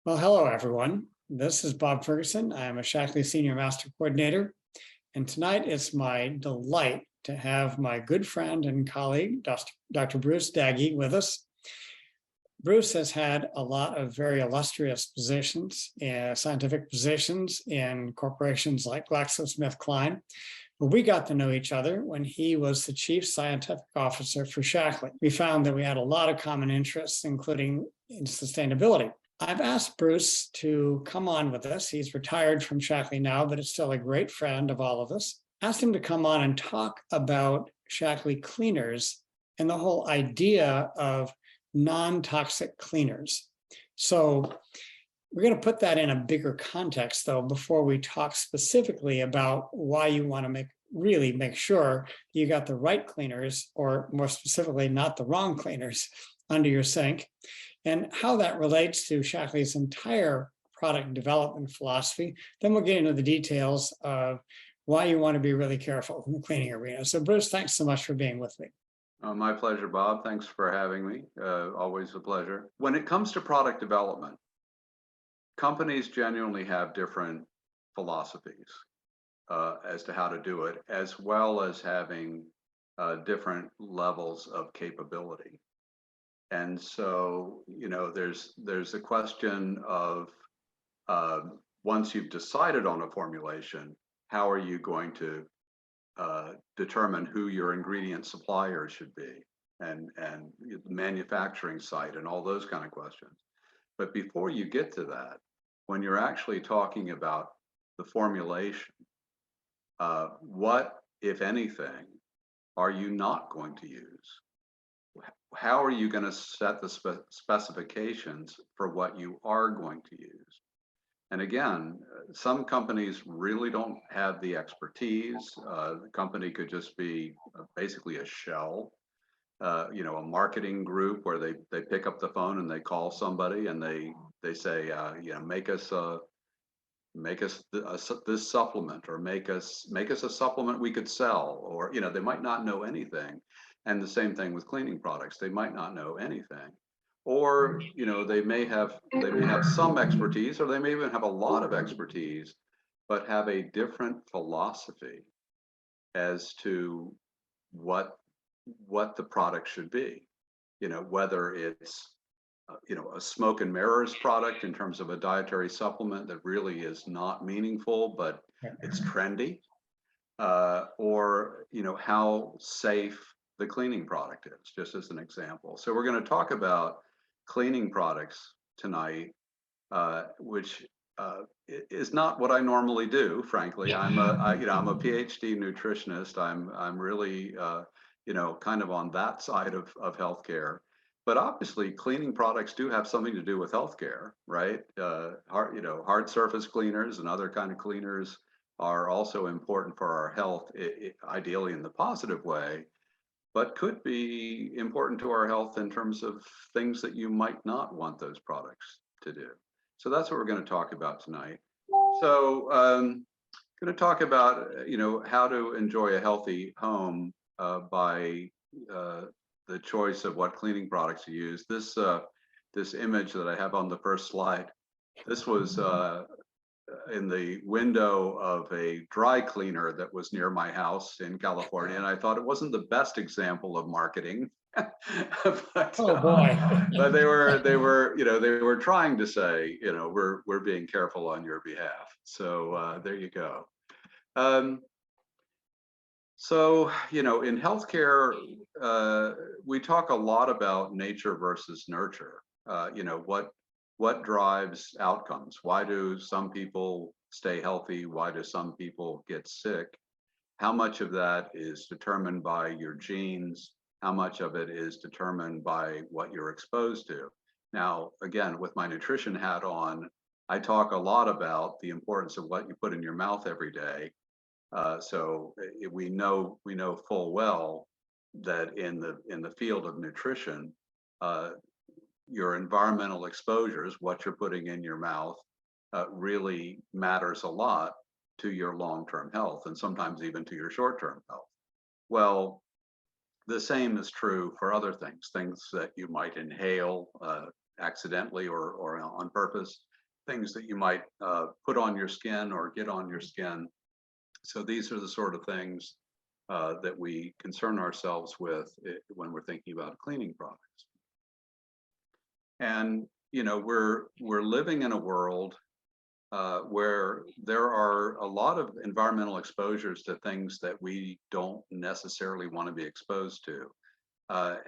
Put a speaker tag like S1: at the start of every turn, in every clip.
S1: Well, hello, everyone. This is Bob Ferguson. I am a Shaklee Senior Master Coordinator, and tonight it's my delight to have my good friend and colleague, Dr. Bruce Daggy, with us. Bruce has had a lot of very illustrious positions, scientific positions in corporations like GlaxoSmithKline. But we got to know each other when he was the Chief Scientific Officer for Shaklee. We found that we had a lot of common interests, including in sustainability. I've asked Bruce to come on with us. He's retired from Shaklee now, but is still a great friend of all of us. Asked him to come on and talk about Shaklee cleaners and the whole idea of non-toxic cleaners. So we're going to put that in a bigger context, though, before we talk specifically about why you want to really make sure you got the right cleaners, or more specifically, not the wrong cleaners under your sink, and how that relates to Shaklee's entire product development philosophy. Then we'll get into the details of why you want to be really careful in the cleaning arena. So Bruce, thanks so much for being with me.
S2: My pleasure, Bob. Thanks for having me. Always a pleasure. When it comes to product development, companies genuinely have different philosophies as to how to do it, as well as having different levels of capability. And so, there's a question of once you've decided on a formulation, how are you going to determine who your ingredient suppliers should be, and the manufacturing site, and all those kind of questions. But before you get to that, when you're actually talking about the formulation, what, if anything, are you not going to use? How are you going to set the specifications for what you are going to use? And again, some companies really don't have the expertise. The company could just be basically a shell, a marketing group where they pick up the phone and they call somebody and they say, make us this supplement, or make us a supplement we could sell, or they might not know anything. And the same thing with cleaning products. They might not know anything, or they may have some expertise, or they may even have a lot of expertise, but have a different philosophy as to what the product should be. Whether it's a smoke and mirrors product in terms of a dietary supplement that really is not meaningful, but it's trendy, or how safe the cleaning product is, just as an example. So we're going to talk about cleaning products tonight, which is not what I normally do, frankly. I'm a PhD nutritionist. I'm really kind of on that side of healthcare. But obviously, cleaning products do have something to do with healthcare, right? Hard surface cleaners and other kind of cleaners are also important for our health, ideally in the positive way, but could be important to our health in terms of things that you might not want those products to do. So that's what we're going to talk about tonight. So going to talk about how to enjoy a healthy home by the choice of what cleaning products to use. This image that I have on the first slide, this was in the window of a dry cleaner that was near my house in California, and I thought it wasn't the best example of marketing. but,
S1: Oh boy!
S2: But they were trying to say, we're being careful on your behalf. So there you go. So in healthcare, we talk a lot about nature versus nurture. What drives outcomes? Why do some people stay healthy? Why do some people get sick? How much of that is determined by your genes? How much of it is determined by what you're exposed to? Now, again, with my nutrition hat on, I talk a lot about the importance of what you put in your mouth every day. So we know full well that in the field of nutrition, your environmental exposures, what you're putting in your mouth, really matters a lot to your long-term health, and sometimes even to your short-term health. Well, the same is true for other things that you might inhale accidentally or on purpose. things that you might put on your skin or get on your skin. So these are the sort of things that we concern ourselves with when we're thinking about cleaning products. And we're living in a world where there are a lot of environmental exposures to things that we don't necessarily want to be exposed to.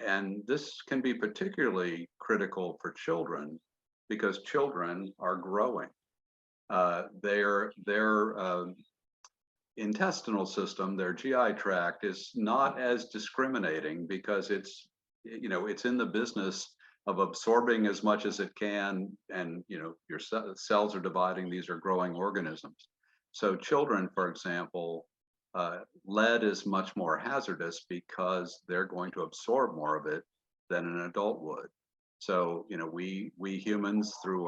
S2: And this can be particularly critical for children because children are growing. Their intestinal system, their GI tract, is not as discriminating because it's in the business of absorbing as much as it can, and your cells are dividing. These are growing organisms. So children, for example, lead is much more hazardous because they're going to absorb more of it than an adult would. So we humans, through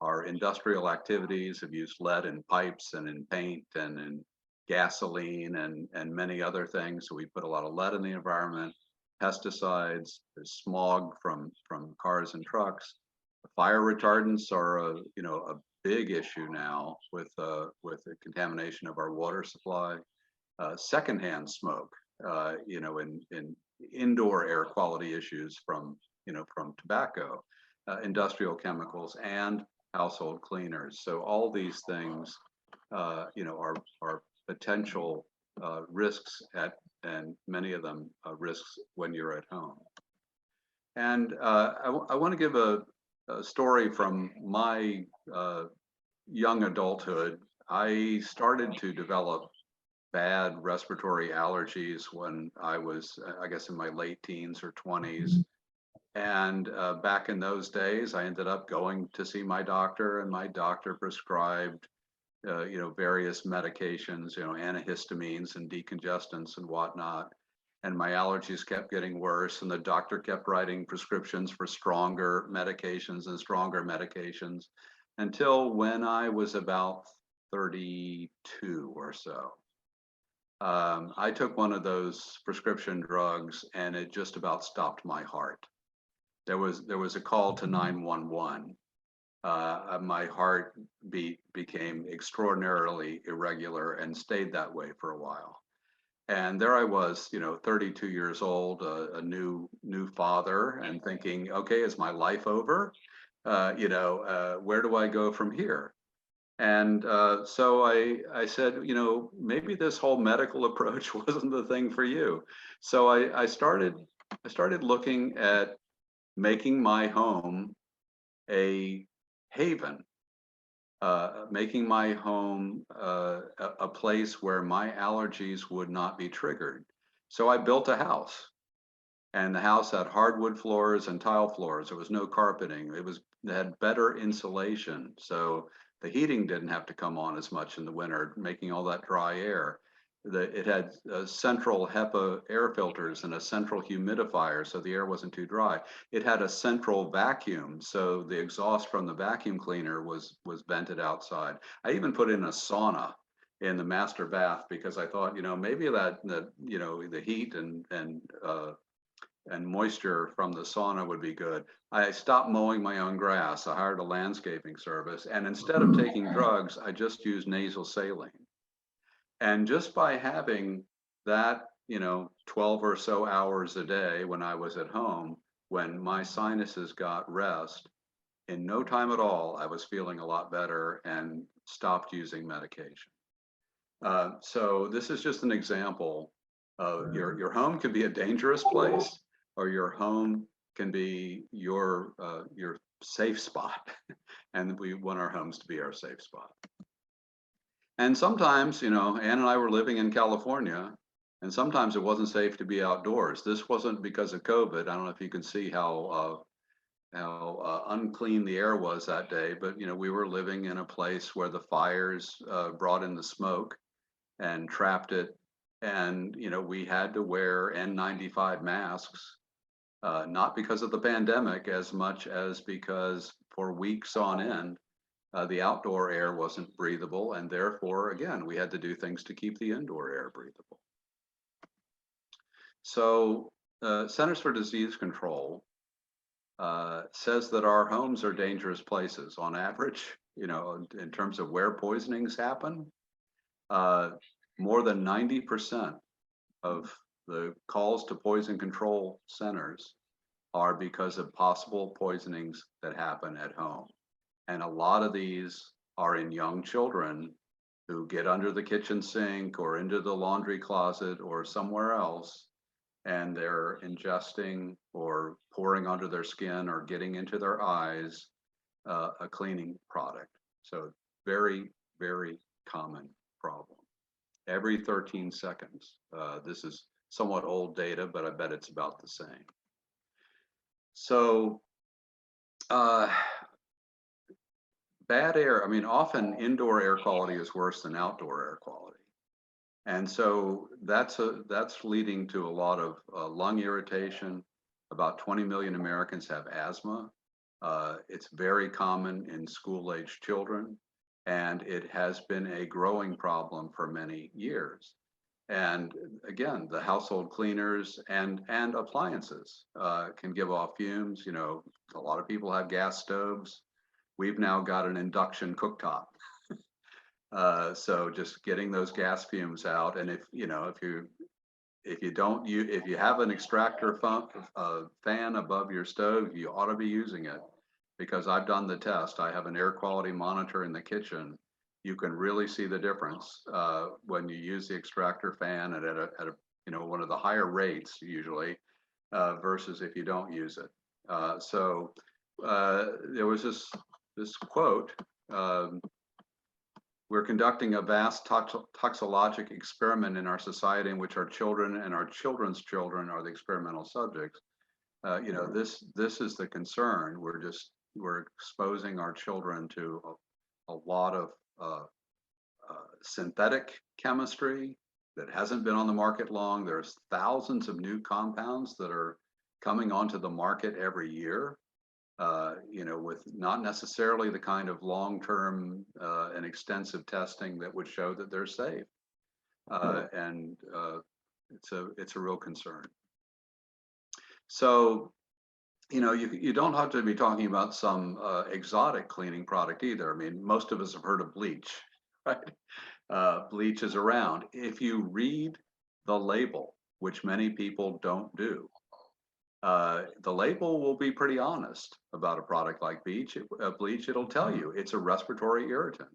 S2: our industrial activities, have used lead in pipes and in paint and in gasoline and many other things. So we put a lot of lead in the environment. Pesticides, there's smog from cars and trucks. Fire retardants are a big issue now with the contamination of our water supply. Secondhand smoke, in indoor air quality issues from tobacco, industrial chemicals, and household cleaners. So all these things, are potential risks and many of them risks when you're at home. And I want to give a story from my young adulthood. I started to develop bad respiratory allergies when I was, I guess, in my late teens or 20s. And back in those days, I ended up going to see my doctor, and my doctor prescribed various medications, antihistamines and decongestants and whatnot. And my allergies kept getting worse, and the doctor kept writing prescriptions for stronger medications until when I was about 32 or so. I took one of those prescription drugs, and it just about stopped my heart. There was a call to 911. My heartbeat became extraordinarily irregular and stayed that way for a while. And there I was, 32 years old, a new father, and thinking, okay, is my life over? Where do I go from here? And so I said, maybe this whole medical approach wasn't the thing for you. So I started looking at making my home a haven, making my home a place where my allergies would not be triggered. So I built a house, and the house had hardwood floors and tile floors. There was no carpeting. It had better insulation, so the heating didn't have to come on as much in the winter, making all that dry air. It had central HEPA air filters and a central humidifier, so the air wasn't too dry. It had a central vacuum, so the exhaust from the vacuum cleaner was vented outside. I even put in a sauna in the master bath because I thought, maybe the heat and moisture from the sauna would be good. I stopped mowing my own grass. I hired a landscaping service, and instead of taking drugs, I just used nasal saline. And just by having that, 12 or so hours a day when I was at home, when my sinuses got rest, in no time at all, I was feeling a lot better and stopped using medication. So this is just an example of your home can be a dangerous place, or your home can be your safe spot. And we want our homes to be our safe spot. And sometimes, Ann and I were living in California, and sometimes it wasn't safe to be outdoors. This wasn't because of COVID. I don't know if you can see how unclean the air was that day, but we were living in a place where the fires brought in the smoke and trapped it, and we had to wear N95 masks, not because of the pandemic as much as because for weeks on end, the outdoor air wasn't breathable, and therefore, again, we had to do things to keep the indoor air breathable. So Centers for Disease Control says that our homes are dangerous places on average, in terms of where poisonings happen. Uh, More than 90% of the calls to poison control centers are because of possible poisonings that happen at home. And a lot of these are in young children who get under the kitchen sink or into the laundry closet or somewhere else, and they're ingesting or pouring under their skin or getting into their eyes a cleaning product. So very, very common problem. Every 13 seconds. This is somewhat old data, but I bet it's about the same. So bad air, I mean, often indoor air quality is worse than outdoor air quality. And so that's leading to a lot of lung irritation. About 20 million Americans have asthma. It's very common in school-aged children, and it has been a growing problem for many years. And again, the household cleaners and appliances can give off fumes. A lot of people have gas stoves. We've now got an induction cooktop. So just getting those gas fumes out, and if you have an extractor fan above your stove, you ought to be using it, because I've done the test. I have an air quality monitor in the kitchen. You can really see the difference when you use the extractor fan and at one of the higher rates usually versus if you don't use it. So there was this quote. We're conducting a vast toxologic experiment in our society in which our children and our children's children are the experimental subjects. This is the concern. We're exposing our children to a lot of synthetic chemistry that hasn't been on the market long. There's thousands of new compounds that are coming onto the market every year. With not necessarily the kind of long-term and extensive testing that would show that they're safe. And it's a real concern. So, you don't have to be talking about some exotic cleaning product either. I mean, most of us have heard of bleach, right? Bleach is around. If you read the label, which many people don't do, the label will be pretty honest about a product like bleach. It'll tell you it's a respiratory irritant,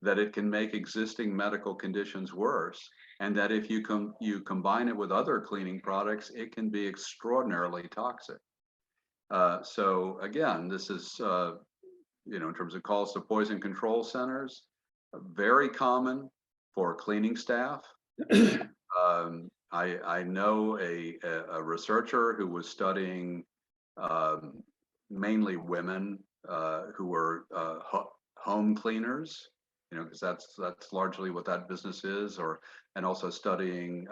S2: that it can make existing medical conditions worse, and that if you combine it with other cleaning products, it can be extraordinarily toxic. So again, this is in terms of calls to poison control centers, very common for cleaning staff. I know a researcher who was studying mainly women who were home cleaners, because that's largely what that business is, and also studying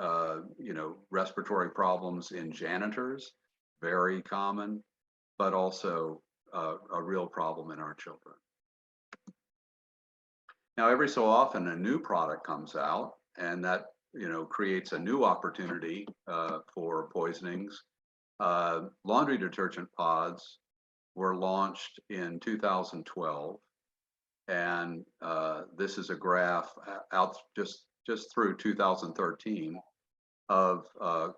S2: respiratory problems in janitors, very common, but also a real problem in our children. Now, every so often a new product comes out, and that creates a new opportunity for poisonings. Laundry detergent pods were launched in 2012, and this is a graph out just through 2013 of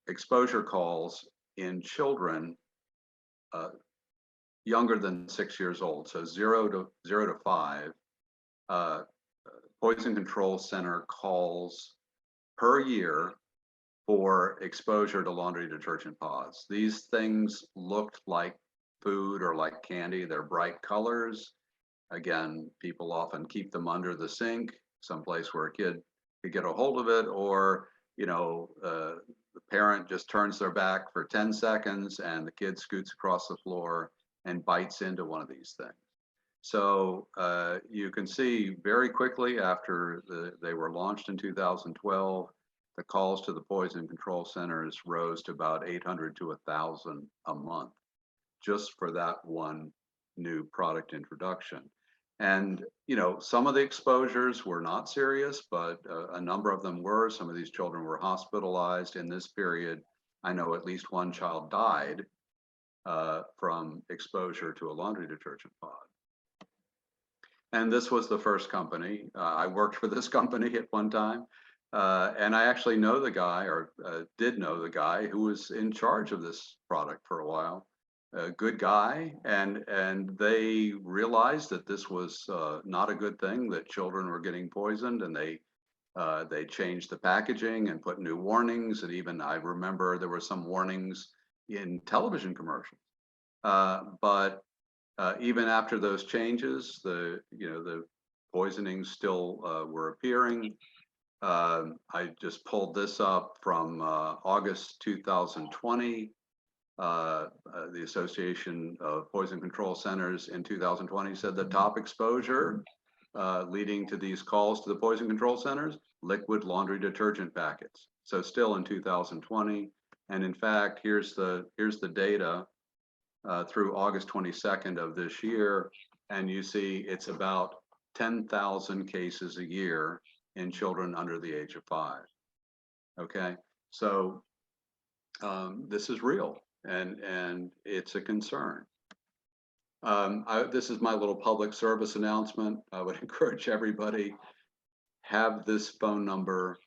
S2: exposure calls in children younger than 6 years old, so 0 to 5. Poison Control Center calls per year for exposure to laundry detergent pods. These things looked like food or like candy. They're bright colors. Again, people often keep them under the sink, someplace where a kid could get a hold of it, or the parent just turns their back for 10 seconds and the kid scoots across the floor and bites into one of these things. So you can see very quickly after they were launched in 2012, the calls to the poison control centers rose to about 800 to 1,000 a month, just for that one new product introduction. And some of the exposures were not serious, but a number of them were. Some of these children were hospitalized in this period. I know at least one child died from exposure to a laundry detergent pod. And this was the first company. I worked for this company at one time. And I actually know the guy, or did know the guy who was in charge of this product for a while. A good guy, and they realized that this was not a good thing, that children were getting poisoned, and they changed the packaging and put new warnings. And even I remember there were some warnings in television commercials. But even after those changes, the poisonings still were appearing. I just pulled this up from August 2020. The Association of Poison Control Centers in 2020 said the top exposure leading to these calls to the poison control centers, liquid laundry detergent packets. So still in 2020. And in fact, here's the data through August 22nd of this year. And you see it's about 10,000 cases a year in children under the age of 5. Okay, so this is real, and it's a concern. This is my little public service announcement. I would encourage everybody, have this phone number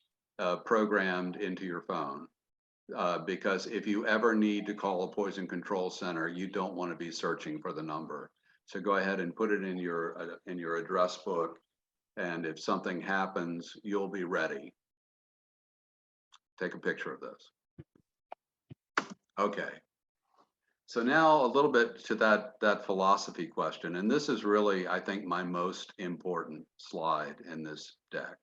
S2: programmed into your phone, because if you ever need to call a poison control center, you don't want to be searching for the number. So go ahead and put it in your address book. And if something happens, you'll be ready. Take a picture of this. Okay. So now a little bit to that philosophy question. And this is really, I think, my most important slide in this deck.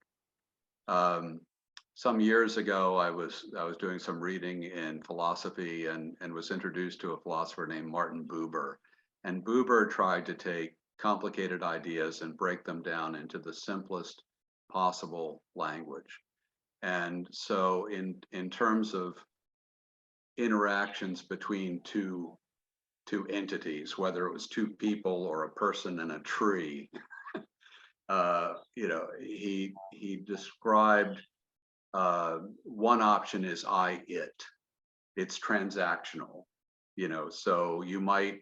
S2: Some years ago, I was doing some reading in philosophy and was introduced to a philosopher named Martin Buber. And Buber tried to take complicated ideas and break them down into the simplest possible language. And so in terms of interactions between two entities, whether it was two people or a person and a tree, he described one option is it. It's transactional, so you might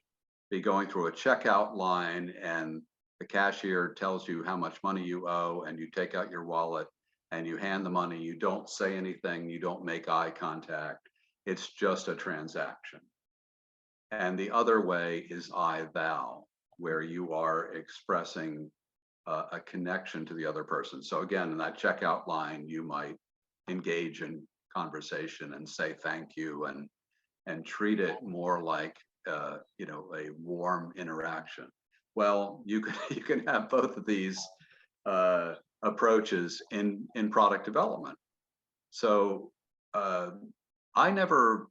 S2: be going through a checkout line and the cashier tells you how much money you owe, and you take out your wallet and you hand the money. You don't say anything, you don't make eye contact. It's just a transaction. And the other way is thou, where you are expressing a connection to the other person. So again, in that checkout line, you might engage in conversation and say thank you and treat it more like a warm interaction. Well, you can have both of these approaches in product development. So I never,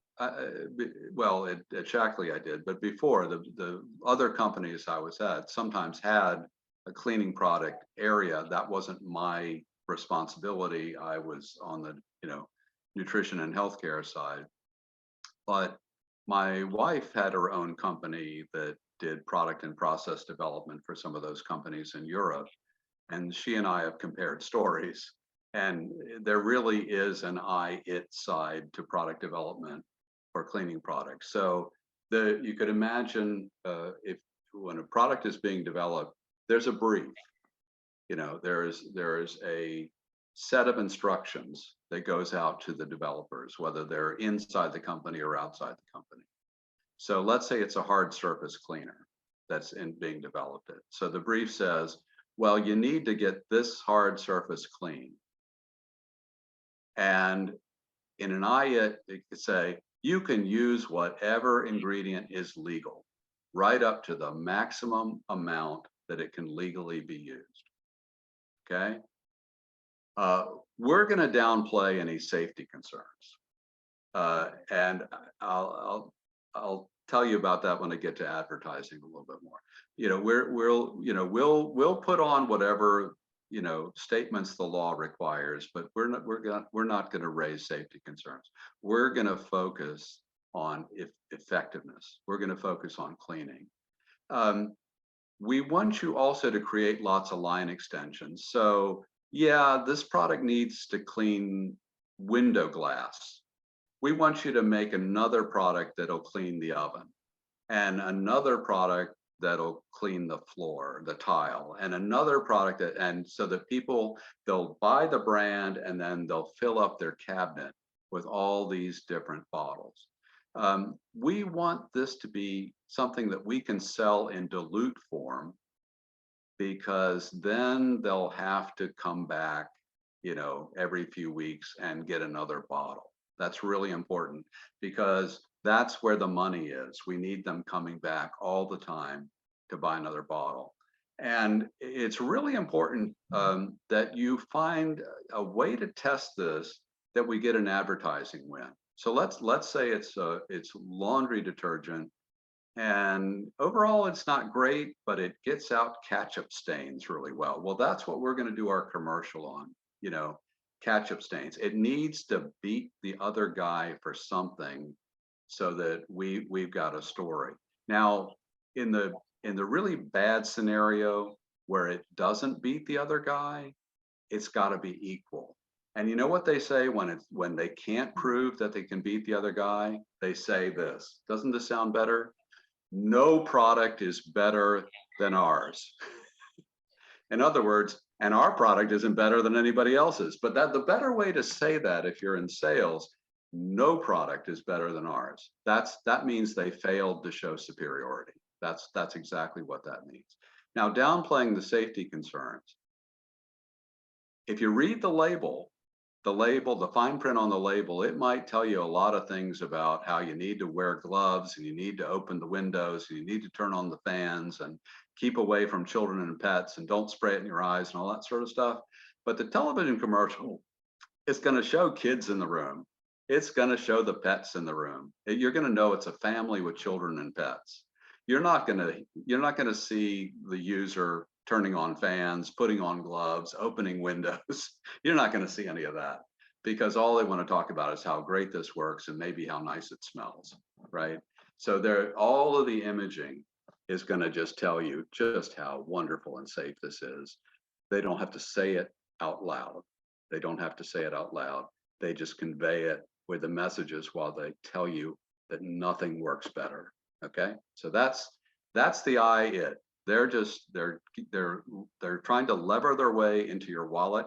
S2: well, at Shaklee I did, but before, the other companies I was at sometimes had a cleaning product area. That wasn't my responsibility. I was on the nutrition and healthcare side. But my wife had her own company that did product and process development for some of those companies in Europe. And she and I have compared stories. And there really is an it side to product development for cleaning products. So you could imagine if when a product is being developed, there's a brief. There's a set of instructions that goes out to the developers, whether they're inside the company or outside the company. So let's say it's a hard surface cleaner that's being developed. So the brief says, well, you need to get this hard surface clean. And in an it could say, you can use whatever ingredient is legal, right up to the maximum amount that it can legally be used. Okay? We're going to downplay any safety concerns, and I'll tell you about that when I get to advertising a little bit more. We'll put on whatever statements the law requires, but we're not going to raise safety concerns. We're going to focus on effectiveness. We're going to focus on cleaning. We want you also to create lots of line extensions. So yeah, this product needs to clean window glass. We want you to make another product that'll clean the oven. and another product that'll clean the floor, the tile, and another product that, and so that people, they'll buy the brand and then they'll fill up their cabinet with all these different bottles. We want this to be something that we can sell in dilute form, because then they'll have to come back, every few weeks and get another bottle. That's really important, because that's where the money is. We need them coming back all the time to buy another bottle. And it's really important that you find a way to test this, that we get an advertising win. So let's say it's laundry detergent, and overall it's not great, but it gets out ketchup stains really well. Well, that's what we're going to do our commercial on, ketchup stains. It needs to beat the other guy for something, so that we've got a story. Now, in the really bad scenario where it doesn't beat the other guy, it's got to be equal. And you know what they say when they can't prove that they can beat the other guy? They say this. Doesn't this sound better? No product is better than ours. In other words, and our product isn't better than anybody else's. But the better way to say that, if you're in sales, no product is better than ours. That means they failed to show superiority. That's exactly what that means. Now, downplaying the safety concerns. If you read the label, the fine print on the label, it might tell you a lot of things about how you need to wear gloves, and you need to open the windows, and you need to turn on the fans, and keep away from children and pets, and don't spray it in your eyes, and all that sort of stuff. But the television commercial is going to show kids in the room. It's going to show the pets in the room. You're going to know it's a family with children and pets. You're not going to see the user turning on fans, putting on gloves, opening windows. You're not going to see any of that, because all they want to talk about is how great this works and maybe how nice it smells, right? So all of the imaging is going to just tell you just how wonderful and safe this is. They don't have to say it out loud. They don't have to say it out loud. They just convey it with the messages while they tell you that nothing works better. Okay, so that's the it. They're trying to lever their way into your wallet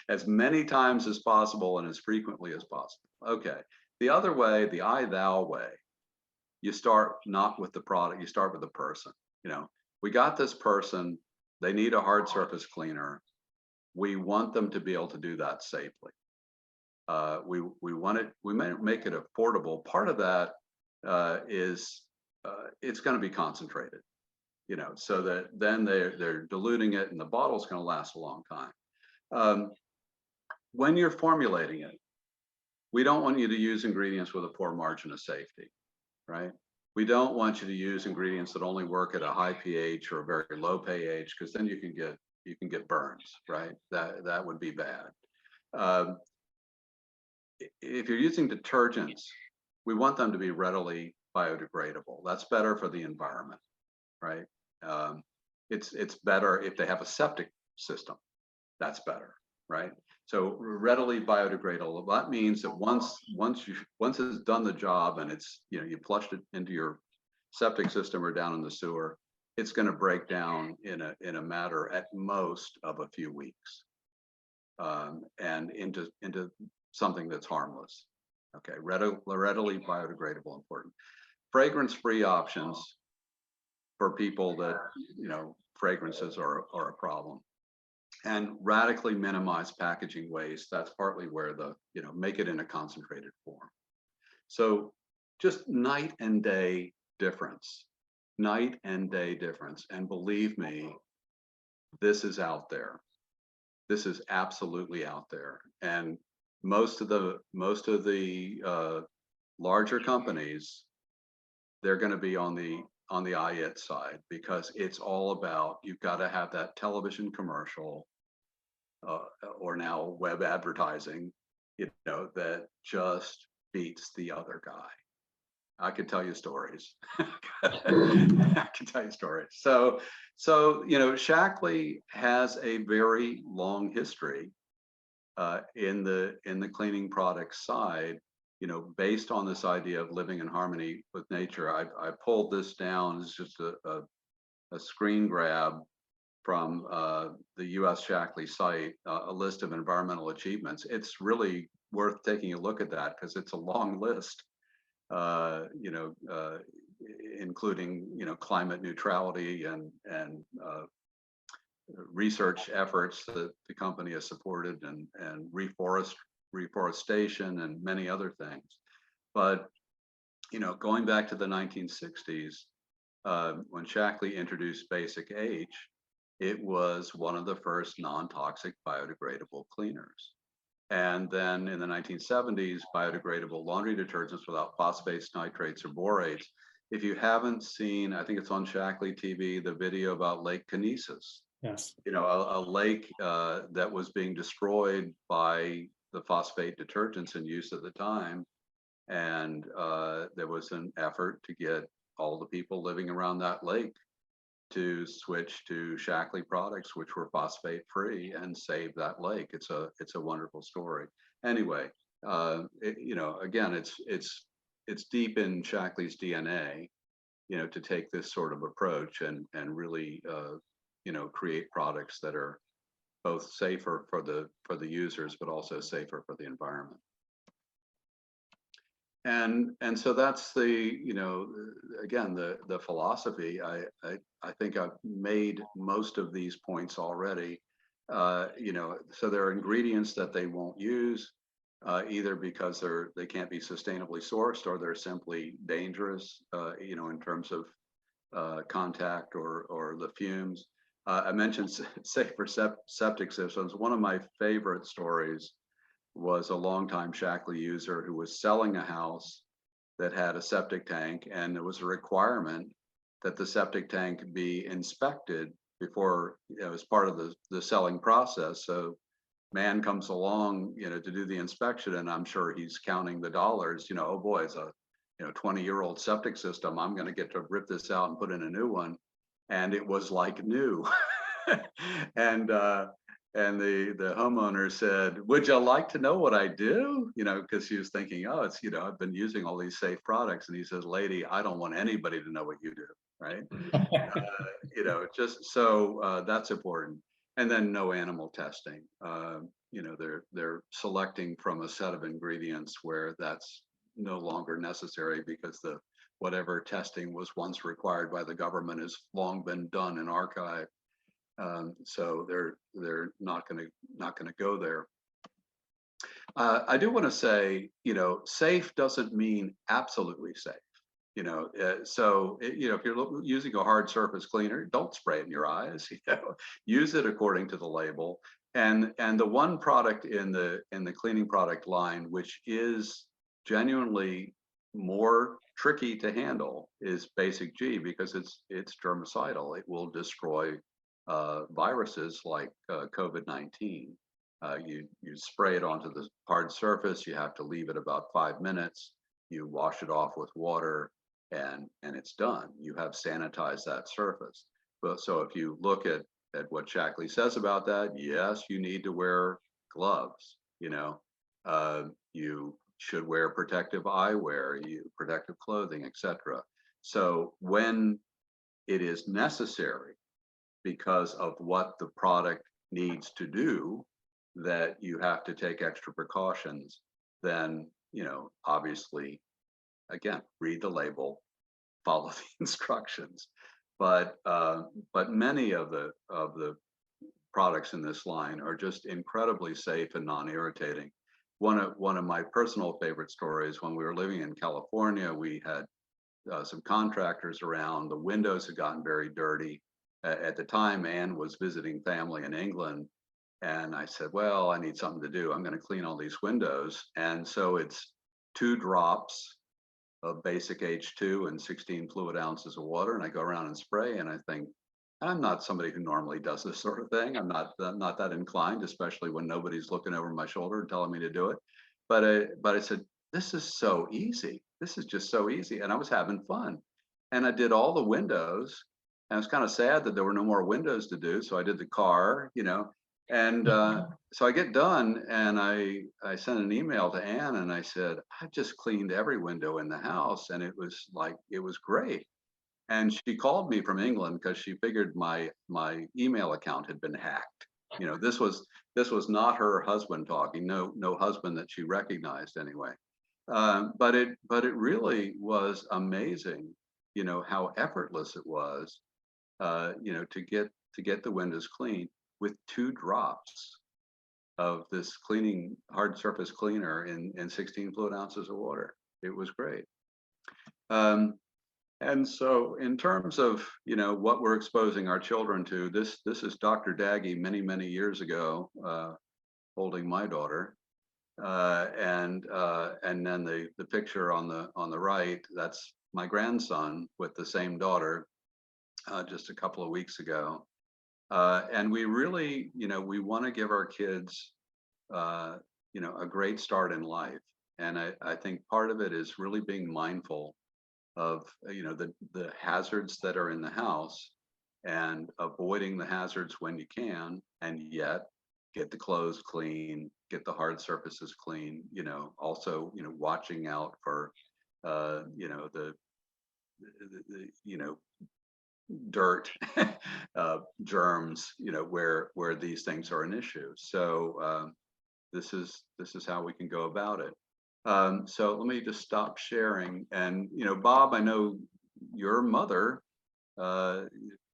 S2: as many times as possible and as frequently as possible. Okay, the other way, the thou way, you start not with the product, you start with the person. We got this person, they need a hard surface cleaner. We want them to be able to do that safely. We make it affordable. Part of that is it's going to be concentrated, so that then they're diluting it, and the bottle's going to last a long time. When you're formulating it, we don't want you to use ingredients with a poor margin of safety, right? We don't want you to use ingredients that only work at a high pH or a very low pH, because then you can get burns, right? That would be bad. If you're using detergents, we want them to be readily biodegradable. That's better for the environment, right? It's better if they have a septic system. That's better, right? So readily biodegradable. That means that once it's done the job, and it's you flushed it into your septic system or down in the sewer, it's going to break down in a matter at most of a few weeks, and into something that's harmless. Okay, readily biodegradable, important. Fragrance-free options for people that fragrances are a problem, and radically minimize packaging waste. That's partly where make it in a concentrated form. So just night and day difference, and believe me, this is out there. This is absolutely out there, and most of the larger companies, they're going to be on the it side, because it's all about, you've got to have that television commercial or now web advertising, that just beats the other guy. I could tell you stories. I can tell you stories. So Shaklee has a very long history in the cleaning products side, based on this idea of living in harmony with nature. I pulled this down. It's just a screen grab from the U.S. Shaklee site, a list of environmental achievements. It's really worth taking a look at that because it's a long list, uh, you know, uh, including climate neutrality and research efforts that the company has supported, and reforestation and many other things. But going back to the 1960s, when Shaklee introduced Basic H, it was one of the first non-toxic biodegradable cleaners. And then in the 1970s, biodegradable laundry detergents without phosphates, nitrates, or borates. If you haven't seen, I think it's on Shaklee TV, the video about Lake Kinesis.
S1: Yes.
S2: A lake that was being destroyed by the phosphate detergents in use at the time. And there was an effort to get all the people living around that lake to switch to Shaklee products, which were phosphate free, and save that lake. It's a wonderful story. Anyway, again, it's deep in Shaklee's DNA, to take this sort of approach and really create products that are both safer for the users, but also safer for the environment. And so that's again, the philosophy. I think I've made most of these points already. So there are ingredients that they won't use, either because they can't be sustainably sourced, or they're simply dangerous, in terms of contact or the fumes. I mentioned safer septic systems. One of my favorite stories was a longtime Shaklee user who was selling a house that had a septic tank, and there was a requirement that the septic tank be inspected before, as part of the selling process. So man comes along, to do the inspection, and I'm sure he's counting the dollars, oh boy, it's a 20-year-old septic system. I'm going to get to rip this out and put in a new one. And it was like new. and the homeowner said, "Would you like to know what I do?" Because she was thinking, "Oh, it's I've been using all these safe products." And he says, "Lady, I don't want anybody to know what you do, right?" Just so that's important. And then no animal testing. They're selecting from a set of ingredients where that's no longer necessary, because whatever testing was once required by the government has long been done and archived. So they're not going to go there. I do want to say, safe doesn't mean absolutely safe. So if you're using a hard surface cleaner, don't spray it in your eyes. Use it according to the label. And the one product in the cleaning product line which is genuinely more tricky to handle is Basic G, because it's germicidal. It will destroy viruses like COVID-19. You spray it onto the hard surface. You have to leave it about 5 minutes. You wash it off with water, and it's done. You have sanitized that surface. But so if you look at what Shaklee says about that, yes, you need to wear gloves. You should wear protective eyewear, protective clothing, etc. So when it is necessary, because of what the product needs to do, that you have to take extra precautions, then obviously, again, read the label, follow the instructions. But many of the products in this line are just incredibly safe and non-irritating. One of my personal favorite stories, when we were living in California, we had some contractors around. The windows had gotten very dirty. At the time, Anne was visiting family in England, and I said, "Well, I need something to do. I'm going to clean all these windows." And so it's 2 drops of Basic H2 and 16 fluid ounces of water, and I go around and spray. And I think, I'm not somebody who normally does this sort of thing. I'm not that inclined, especially when nobody's looking over my shoulder and telling me to do it. But I said, this is so easy. This is just so easy. And I was having fun. And I did all the windows. And I was kind of sad that there were no more windows to do. So I did the car, And so I get done and I sent an email to Anne and I said, I just cleaned every window in the house and it was great. And she called me from England because she figured my email account had been hacked. You know, this was not her husband talking, no husband that she recognized anyway. But it really was amazing, you know, how effortless it was, you know, to get the windows clean with 2 drops of this cleaning hard surface cleaner in 16 fluid ounces of water. It was great. Um, and so in terms of, you know, what we're exposing our children to, this is Dr. Daggy many years ago, holding my daughter. And then the picture on the right, that's my grandson with the same daughter, just a couple of weeks ago. And we really, you know, we want to give our kids, you know, a great start in life. And I think part of it is really being mindful of, you know, the hazards that are in the house and avoiding the hazards when you can, and yet get the clothes clean, get the hard surfaces clean, you know, also, you know, watching out for, you know, you know, dirt, germs, you know, where these things are an issue. So this is how we can go about it. So let me just stop sharing. And you know, Bob, I know your mother, uh,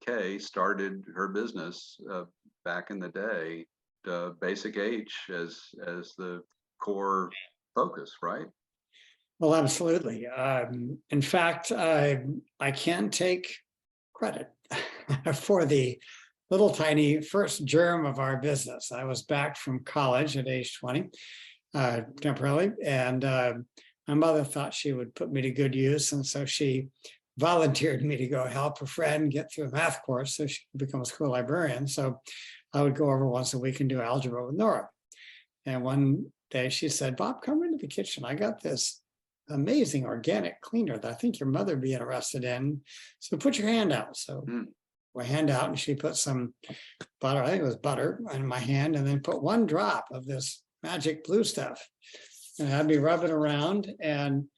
S2: Kay, started her business back in the day, Basic H as the core focus, right?
S1: Well, absolutely. In fact, I can't take credit for the little tiny first germ of our business. I was back from college at age 20, temporarily, and my mother thought she would put me to good use, and so she volunteered me to go help a friend get through a math course so she could become a school librarian. So I would go over once a week and do algebra with Nora. And one day she said, Bob, come into the kitchen. I got this amazing organic cleaner that I think your mother would be interested in. So put your hand out. So
S2: Mm.
S1: my hand out, and she put some butter, I think it was butter, in my hand, and then put 1 drop of this magic blue stuff and had me rub it around. And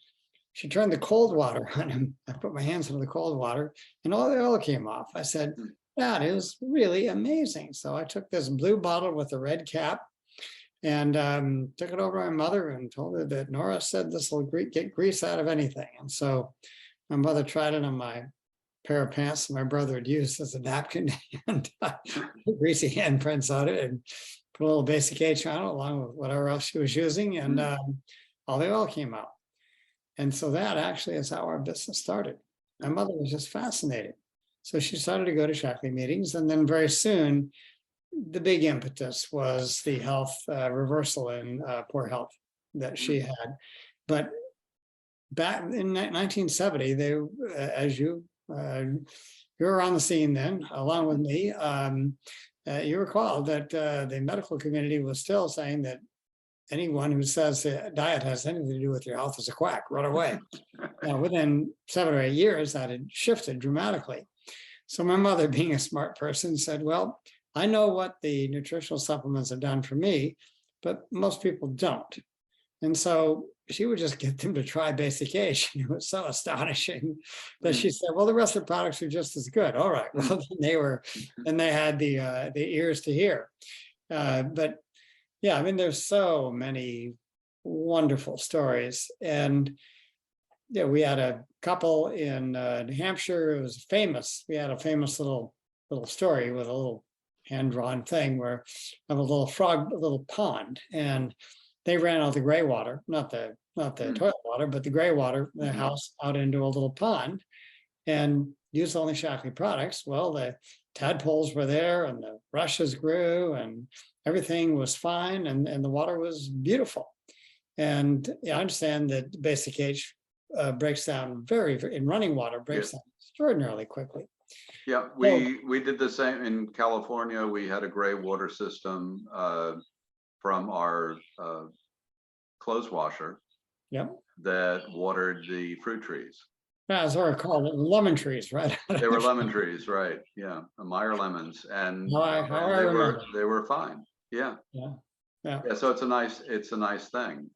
S1: she turned the cold water on him. I put my hands into the cold water and all the oil came off. I said,
S2: Mm.
S1: that is really amazing. So I took this blue bottle with a red cap and took it over to my mother and told her that Nora said this will get grease out of anything. And so my mother tried it on my pair of pants that my brother had used as a napkin and greasy handprints on it and put a little Basic H on it along with whatever else she was using. And all the oil came out. And so that actually is how our business started. My mother was just fascinated. So she started to go to Shaklee meetings. And then very soon, the big impetus was the health reversal in poor health that she had. But back in 1970, they, as you were on the scene then, along with me, you recall that the medical community was still saying that anyone who says diet has anything to do with your health is a quack, run away. Now, within 7 or 8 years, that had shifted dramatically. So my mother, being a smart person, said, well, I know what the nutritional supplements have done for me, but most people don't. And so she would just get them to try Basic H. And it was so astonishing that she said, well, the rest of the products are just as good. All right. Well, then they had the ears to hear. But yeah, I mean, there's so many wonderful stories. And yeah, we had a couple in New Hampshire. It was famous. We had a famous little story with a little hand-drawn thing where of a little frog, a little pond, and they ran all the gray water, not the toilet water, but the gray water, the house out into a little pond, and used only Shaklee products. Well, the tadpoles were there, and the rushes grew, and everything was fine, and the water was beautiful. And yeah, I understand that Basic H breaks down in running water, breaks down extraordinarily quickly.
S2: Yeah, we did the same in California. We had a gray water system from our clothes washer
S1: Yep.
S2: that watered the fruit trees.
S1: That's what I call it, lemon trees, right?
S2: They were lemon trees, right? Yeah, Meyer lemons, and
S1: How I
S2: they
S1: remember.
S2: were fine. Yeah,
S1: Yeah, yeah.
S2: yeah. So it's a nice thing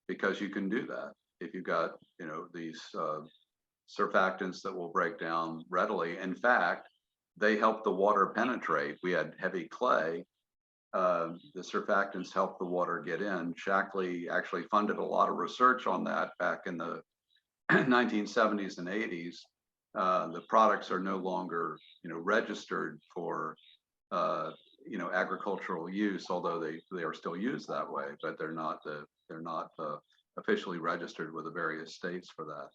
S2: because you can do that if you got these surfactants that will break down readily. In fact, they help the water penetrate. We had heavy clay. The surfactants help the water get in. Shaklee actually funded a lot of research on that back in the 1970s and 80s. The products are no longer, registered for, agricultural use, although they are still used that way, but they're not officially registered with the various states for that.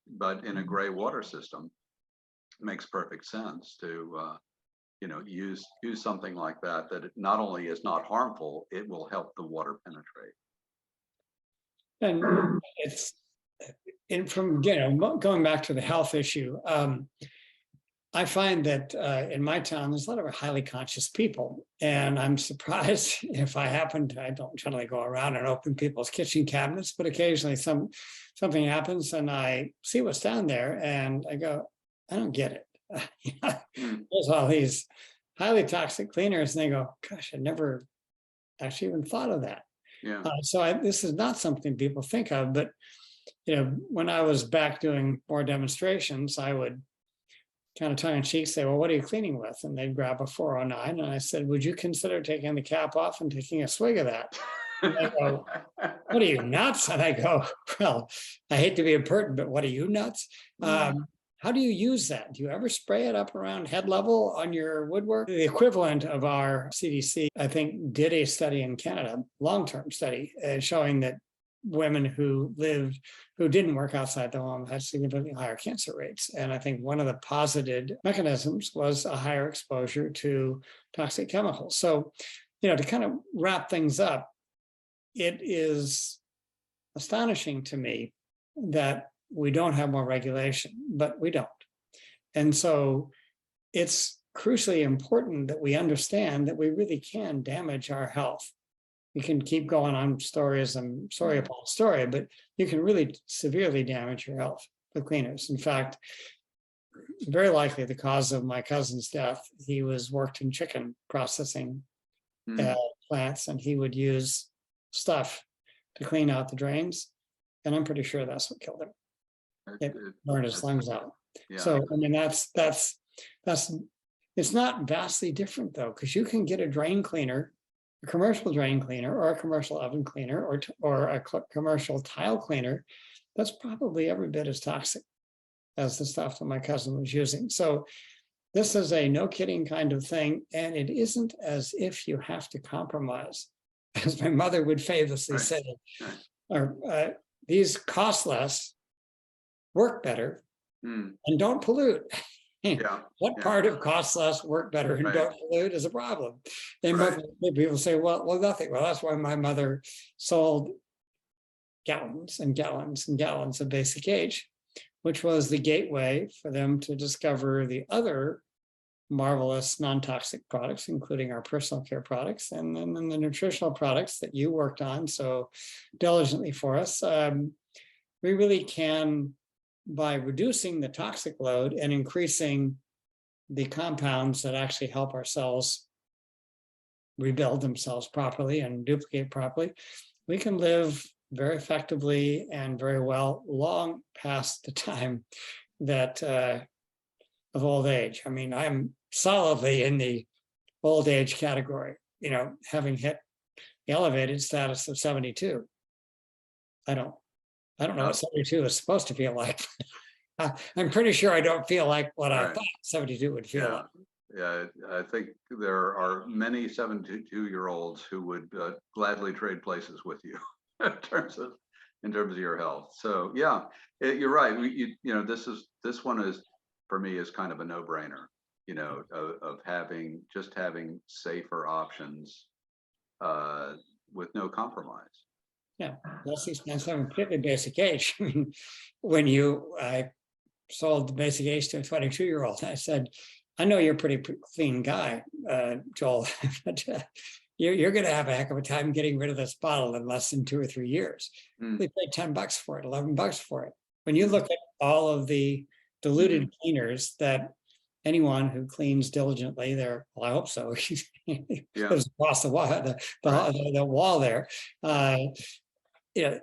S2: But in a gray water system, it makes perfect sense to use something like that it not only is not harmful, it will help the water penetrate.
S1: And it's, and from, going back to the health issue, I find that in my town, there's a lot of highly conscious people. And I'm surprised if I happen to, I don't generally go around and open people's kitchen cabinets, but occasionally something happens and I see what's down there and I go, I don't get it. There's all these highly toxic cleaners and they go, gosh, I never actually even thought of that.
S2: Yeah.
S1: This is not something people think of, but when I was back doing more demonstrations, I would kind of tongue in cheek say, well, what are you cleaning with? And they'd grab a 409. And I said, would you consider taking the cap off and taking a swig of that? And they go, what are you, nuts? And I go, well, I hate to be impertinent, but what are you, nuts? How do you use that? Do you ever spray it up around head level on your woodwork? The equivalent of our CDC, I think, did a study in Canada, long-term study, showing that women who didn't work outside the home had significantly higher cancer rates. And I think one of the posited mechanisms was a higher exposure to toxic chemicals. So, to kind of wrap things up, it is astonishing to me that we don't have more regulation, but we don't. And so it's crucially important that we understand that we really can damage our health. We can keep going on stories and story upon story, but you can really severely damage your health with cleaners. In fact, very likely the cause of my cousin's death, he worked in chicken processing plants, and he would use stuff to clean out the drains. And I'm pretty sure that's what killed him. It burned his lungs out.
S2: Yeah.
S1: So, I mean, that's, it's not vastly different though, because you can get a drain cleaner, a commercial drain cleaner, or a commercial oven cleaner, or a commercial tile cleaner that's probably every bit as toxic as the stuff that my cousin was using. So this is a no kidding kind of thing. And it isn't as if you have to compromise, as my mother would famously say, or these cost less, work better, and don't pollute. What part of cost less, work better, and don't pollute is a problem? And people say, well, nothing. Well, that's why my mother sold gallons and gallons and gallons of Basic H, which was the gateway for them to discover the other marvelous non-toxic products, including our personal care products, and then the nutritional products that you worked on so diligently for us. We really can, by reducing the toxic load and increasing the compounds that actually help our cells rebuild themselves properly and duplicate properly, we can live very effectively and very well long past the time that of old age. I mean, I'm solidly in the old age category, having hit the elevated status of 72. I don't know what 72 is supposed to feel like. I'm pretty sure I don't feel like what I thought 72 would feel like.
S2: Yeah, I think there are many 72-year-olds who would gladly trade places with you in terms of your health. So yeah, you're right. This one is, for me, is kind of a no-brainer. Of having safer options with no compromise.
S1: Yeah, less expensive, and particularly Basic H. I mean, when I sold the Basic H to a 22-year-old, I said, I know you're a pretty clean guy, Joel, but you're going to have a heck of a time getting rid of this bottle in less than 2 or 3 years. They paid $10 for it, $11 for it. When you look at all of the diluted cleaners that anyone who cleans diligently there, well, I hope so,
S2: Yeah.
S1: lives across the wall, the wall there. You know,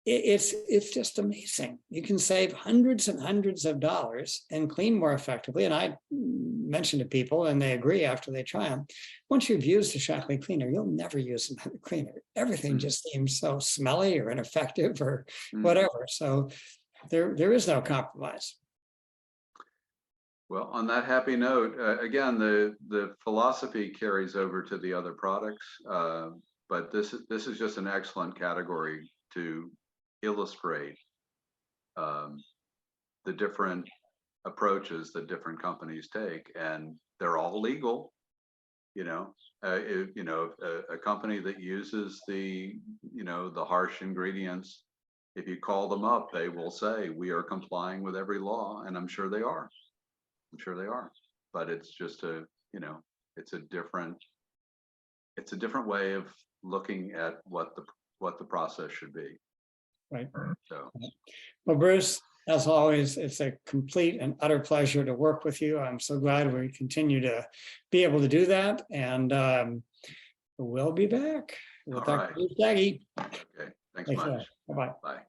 S1: it's just amazing. You can save hundreds and hundreds of dollars and clean more effectively. And I mention to people, and they agree after they try them. Once you've used the Shaklee cleaner, you'll never use another cleaner. Everything just seems so smelly or ineffective or whatever. So there is no compromise.
S2: Well, on that happy note, again, the philosophy carries over to the other products, but this is just an excellent category to illustrate the different approaches that different companies take, and they're all legal. A company that uses the harsh ingredients, if you call them up, they will say we are complying with every law, and I'm sure they are. I'm sure they are, but it's just it's a different way of looking at what the process should be.
S1: Right.
S2: So,
S1: well, Bruce, as always, it's a complete and utter pleasure to work with you. I'm so glad we continue to be able to do that, and we'll be back with Dr. Bruce Daggy.
S2: Okay, thanks much.
S1: Bye-bye.
S2: Bye.